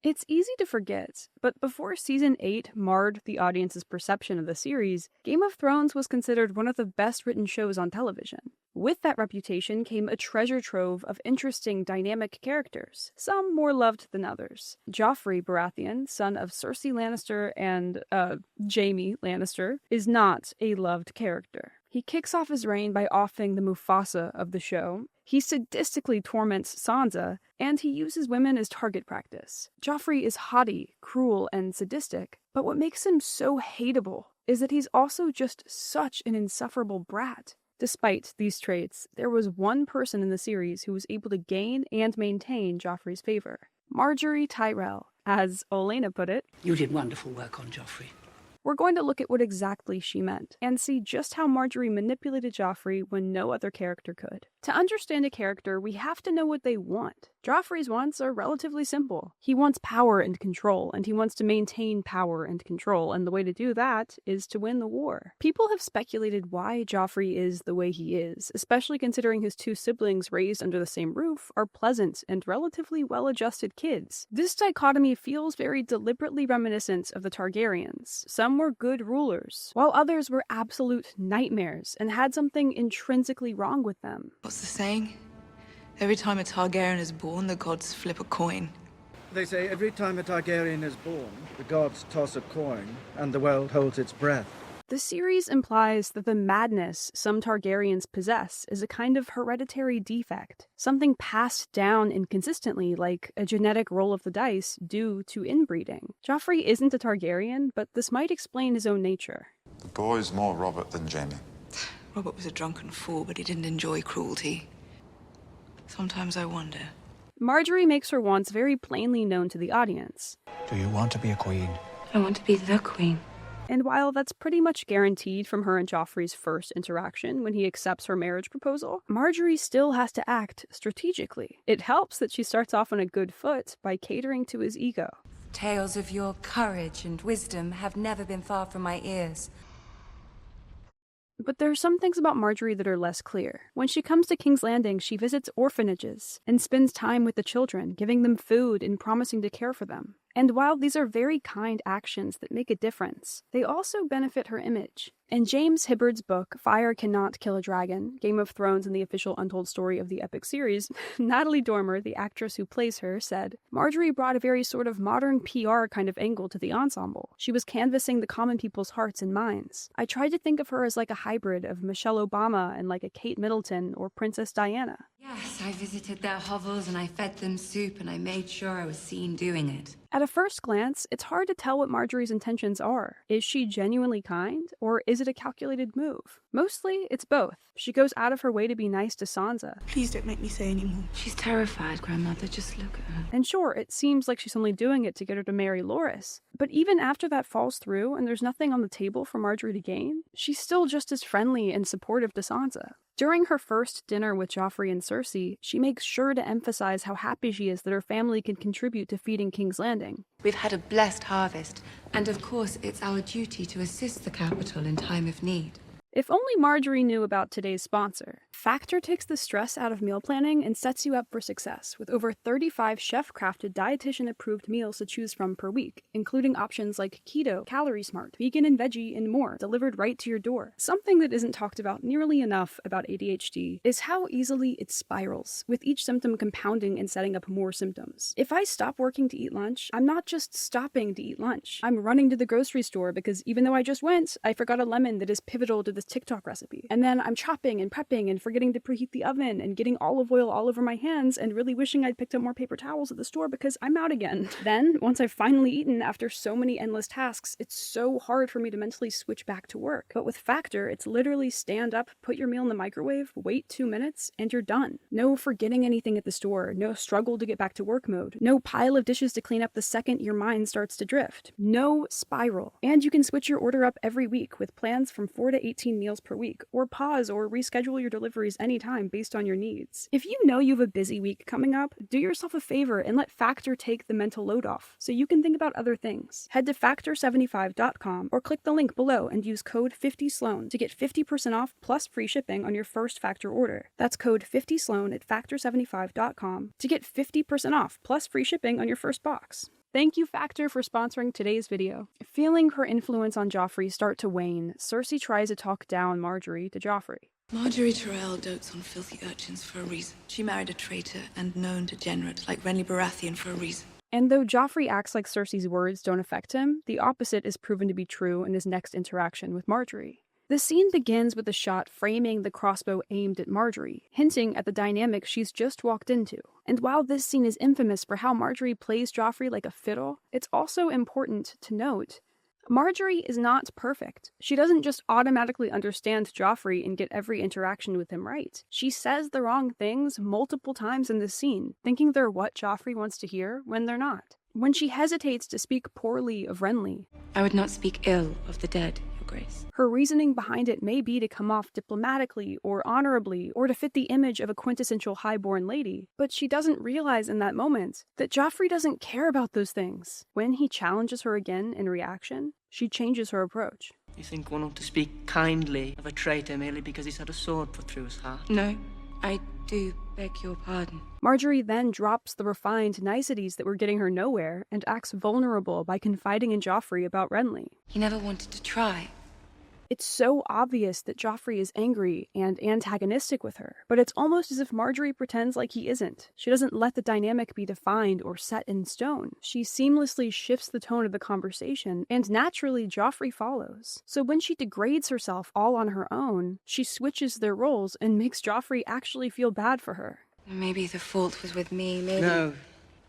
It's easy to forget, but before Season 8 marred the audience's perception of the series, Game of Thrones was considered one of the best-written shows on television. With that reputation came a treasure trove of interesting, dynamic characters, some more loved than others. Joffrey Baratheon, son of Cersei Lannister and, Jaime Lannister, is not a loved character. He kicks off his reign by offing the Mufasa of the show. He sadistically torments Sansa, and he uses women as target practice. Joffrey is haughty, cruel, and sadistic, but what makes him so hateable is that he's also just such an insufferable brat. Despite these traits, there was one person in the series who was able to gain and maintain Joffrey's favor. Margaery Tyrell. As Olenna put it, "You did wonderful work on Joffrey." We're going to look at what exactly she meant, and see just how Margaery manipulated Joffrey when no other character could. To understand a character, we have to know what they want. Joffrey's wants are relatively simple. He wants power and control, and he wants to maintain power and control, and the way to do that is to win the war. People have speculated why Joffrey is the way he is, especially considering his two siblings raised under the same roof are pleasant and relatively well-adjusted kids. This dichotomy feels very deliberately reminiscent of the Targaryens. Some were good rulers, while others were absolute nightmares and had something intrinsically wrong with them. What's the saying? Every time a Targaryen is born, the gods flip a coin. They say every time a Targaryen is born, the gods toss a coin, and the world holds its breath. The series implies that the madness some Targaryens possess is a kind of hereditary defect, something passed down inconsistently like a genetic roll of the dice due to inbreeding. Joffrey isn't a Targaryen, but this might explain his own nature. The boy's more Robert than Jaime. Robert was a drunken fool, but he didn't enjoy cruelty. Sometimes I wonder. Margaery makes her wants very plainly known to the audience. Do you want to be a queen? I want to be the queen. And while that's pretty much guaranteed from her and Joffrey's first interaction when he accepts her marriage proposal, Margaery still has to act strategically. It helps that she starts off on a good foot by catering to his ego. Tales of your courage and wisdom have never been far from my ears. But there are some things about Margaery that are less clear. When she comes to King's Landing, she visits orphanages and spends time with the children, giving them food and promising to care for them. And while these are very kind actions that make a difference, they also benefit her image. In James Hibbard's book, Fire Cannot Kill a Dragon, Game of Thrones and the Official Untold Story of the Epic Series, Natalie Dormer, the actress who plays her, said, Margaery brought a very sort of modern PR kind of angle to the ensemble. She was canvassing the common people's hearts and minds. I tried to think of her as like a hybrid of Michelle Obama and like a Kate Middleton or Princess Diana. Yes, I visited their hovels and I fed them soup and I made sure I was seen doing it. At a first glance, it's hard to tell what Margaery's intentions are. Is she genuinely kind, or is it a calculated move? Mostly, it's both. She goes out of her way to be nice to Sansa. Please don't make me say any more. She's terrified, Grandmother. Just look at her. And sure, it seems like she's only doing it to get her to marry Loras. But even after that falls through and there's nothing on the table for Margaery to gain, she's still just as friendly and supportive to Sansa. During her first dinner with Joffrey and Cersei, she makes sure to emphasize how happy she is that her family can contribute to feeding King's Landing. We've had a blessed harvest, and of course it's our duty to assist the capital in time of need. If only Margaery knew about today's sponsor. Factor takes the stress out of meal planning and sets you up for success with over 35 chef-crafted, dietitian-approved meals to choose from per week, including options like keto, calorie smart, vegan and veggie, and more, delivered right to your door. Something that isn't talked about nearly enough about ADHD is how easily it spirals, with each symptom compounding and setting up more symptoms. If I stop working to eat lunch, I'm not just stopping to eat lunch. I'm running to the grocery store because even though I just went, I forgot a lemon that is pivotal to this TikTok recipe. And then I'm chopping and prepping and forgetting to preheat the oven and getting olive oil all over my hands and really wishing I'd picked up more paper towels at the store because I'm out again. Then, once I've finally eaten after so many endless tasks, it's so hard for me to mentally switch back to work. But with Factor, it's literally stand up, put your meal in the microwave, wait 2 minutes, and you're done. No forgetting anything at the store, no struggle to get back to work mode, no pile of dishes to clean up the second your mind starts to drift, no spiral. And you can switch your order up every week with plans from 4 to 18 meals per week, or pause or reschedule your deliveries anytime based on your needs. If you know you have a busy week coming up, do yourself a favor and let Factor take the mental load off so you can think about other things. Head to factor75.com or click the link below and use code 50SLOAN to get 50% off plus free shipping on your first Factor order. That's code 50SLOAN at factor75.com to get 50% off plus free shipping on your first box. Thank you, Factor, for sponsoring today's video. Feeling her influence on Joffrey start to wane, Cersei tries to talk down Margaery to Joffrey. Margaery Tyrell dotes on filthy urchins for a reason. She married a traitor and known degenerate like Renly Baratheon for a reason. And though Joffrey acts like Cersei's words don't affect him, the opposite is proven to be true in his next interaction with Margaery. The scene begins with a shot framing the crossbow aimed at Margaery, hinting at the dynamic she's just walked into. And while this scene is infamous for how Margaery plays Joffrey like a fiddle, it's also important to note Margaery is not perfect. She doesn't just automatically understand Joffrey and get every interaction with him right. She says the wrong things multiple times in this scene, thinking they're what Joffrey wants to hear when they're not. When she hesitates to speak poorly of Renly, I would not speak ill of the dead, Your Grace. her reasoning behind it may be to come off diplomatically or honorably or to fit the image of a quintessential highborn lady, but she doesn't realize in that moment that Joffrey doesn't care about those things. When he challenges her again in reaction, she changes her approach. You think one ought to speak kindly of a traitor merely because he's had a sword put through his heart? No, I do beg your pardon. Margaery then drops the refined niceties that were getting her nowhere and acts vulnerable by confiding in Joffrey about Renly. He never wanted to try. It's so obvious that Joffrey is angry and antagonistic with her, but it's almost as if Margaery pretends like he isn't. She doesn't let the dynamic be defined or set in stone. She seamlessly shifts the tone of the conversation, and naturally Joffrey follows. So when she degrades herself all on her own, she switches their roles and makes Joffrey actually feel bad for her. Maybe the fault was with me, maybe... No,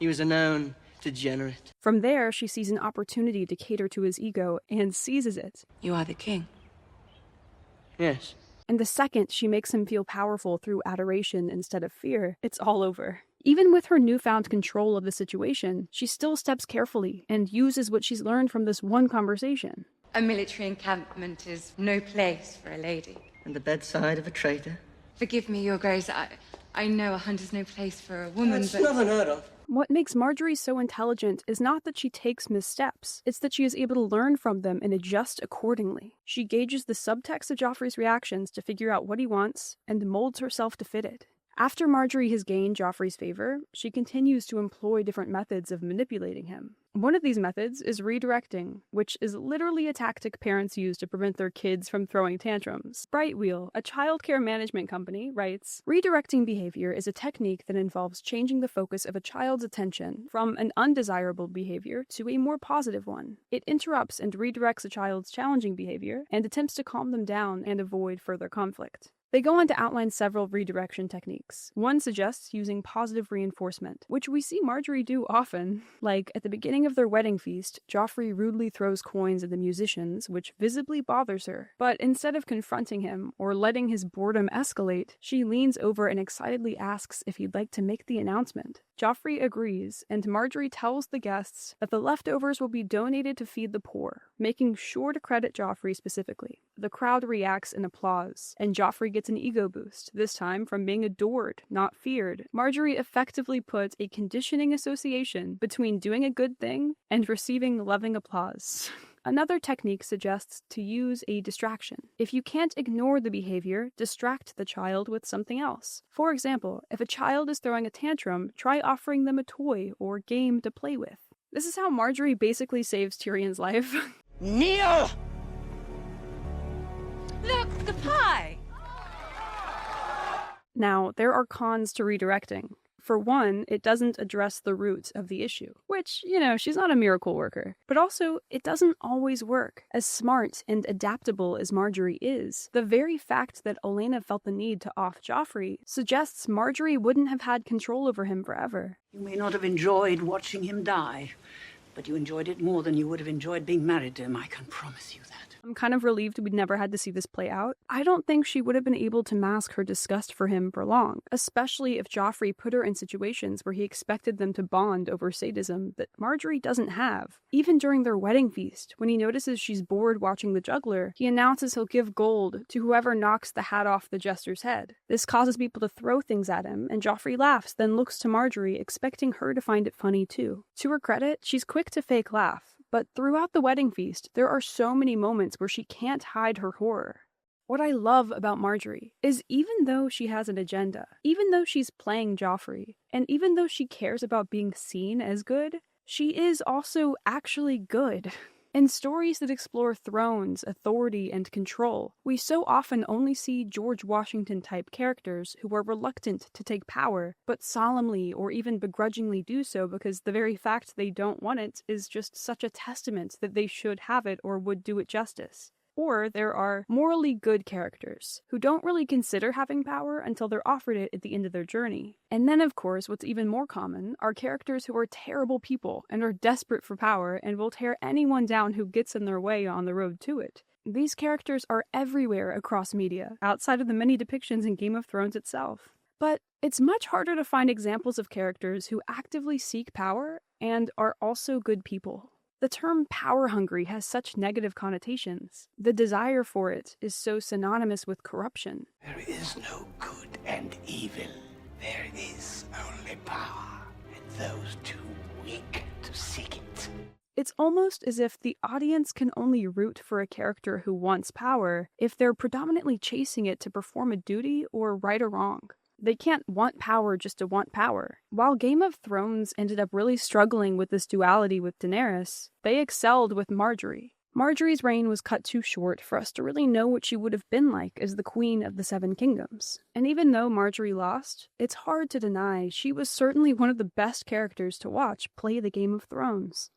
he was a known degenerate. From there, she sees an opportunity to cater to his ego and seizes it. You are the king. Yes. And the second she makes him feel powerful through adoration instead of fear, it's all over. Even with her newfound control of the situation, she still steps carefully and uses what she's learned from this one conversation. A military encampment is no place for a lady. And the bedside of a traitor? Forgive me, Your Grace, I know a hunt is no place for a woman, That's but... not unheard of. What makes Margaery so intelligent is not that she takes missteps, it's that she is able to learn from them and adjust accordingly. She gauges the subtext of Joffrey's reactions to figure out what he wants, and molds herself to fit it. After Margaery has gained Joffrey's favor, she continues to employ different methods of manipulating him. One of these methods is redirecting, which is literally a tactic parents use to prevent their kids from throwing tantrums. Brightwheel, a childcare management company, writes, "Redirecting behavior is a technique that involves changing the focus of a child's attention from an undesirable behavior to a more positive one. It interrupts and redirects a child's challenging behavior and attempts to calm them down and avoid further conflict." They go on to outline several redirection techniques. One suggests using positive reinforcement, which we see Margaery do often. Like, at the beginning of their wedding feast, Joffrey rudely throws coins at the musicians, which visibly bothers her. But instead of confronting him or letting his boredom escalate, she leans over and excitedly asks if he'd like to make the announcement. Joffrey agrees, and Margaery tells the guests that the leftovers will be donated to feed the poor, making sure to credit Joffrey specifically. The crowd reacts in applause, and Joffrey gets an ego boost, this time from being adored, not feared. Margaery effectively puts a conditioning association between doing a good thing and receiving loving applause. Another technique suggests to use a distraction. If you can't ignore the behavior, distract the child with something else. For example, if a child is throwing a tantrum, try offering them a toy or game to play with. This is how Margaery basically saves Tyrion's life. Kneel! Look, the pie! Now, there are cons to redirecting. For one, it doesn't address the root of the issue, which, she's not a miracle worker. But also, it doesn't always work. As smart and adaptable as Margaery is, the very fact that Olenna felt the need to off Joffrey suggests Margaery wouldn't have had control over him forever. You may not have enjoyed watching him die, but you enjoyed it more than you would have enjoyed being married to him, I can promise you that. I'm kind of relieved we'd never had to see this play out. I don't think she would have been able to mask her disgust for him for long, especially if Joffrey put her in situations where he expected them to bond over sadism that Margaery doesn't have. Even during their wedding feast, when he notices she's bored watching the juggler, he announces he'll give gold to whoever knocks the hat off the jester's head. This causes people to throw things at him, and Joffrey laughs, then looks to Margaery, expecting her to find it funny too. To her credit, she's quick to fake laugh. But throughout the wedding feast, there are so many moments where she can't hide her horror. What I love about Margaery is even though she has an agenda, even though she's playing Joffrey, and even though she cares about being seen as good, she is also actually good. In stories that explore thrones, authority, and control, we so often only see George Washington-type characters who are reluctant to take power, but solemnly or even begrudgingly do so because the very fact they don't want it is just such a testament that they should have it or would do it justice. Or there are morally good characters who don't really consider having power until they're offered it at the end of their journey. And then, of course, what's even more common are characters who are terrible people and are desperate for power and will tear anyone down who gets in their way on the road to it. These characters are everywhere across media, outside of the many depictions in Game of Thrones itself. But it's much harder to find examples of characters who actively seek power and are also good people. The term power-hungry has such negative connotations. The desire for it is so synonymous with corruption. There is no good and evil. There is only power, and those too weak to seek it. It's almost as if the audience can only root for a character who wants power if they're predominantly chasing it to perform a duty or right a wrong. They can't want power just to want power. While Game of Thrones ended up really struggling with this duality with Daenerys, they excelled with Margaery. Margaery's reign was cut too short for us to really know what she would have been like as the Queen of the Seven Kingdoms. And even though Margaery lost, it's hard to deny she was certainly one of the best characters to watch play the Game of Thrones.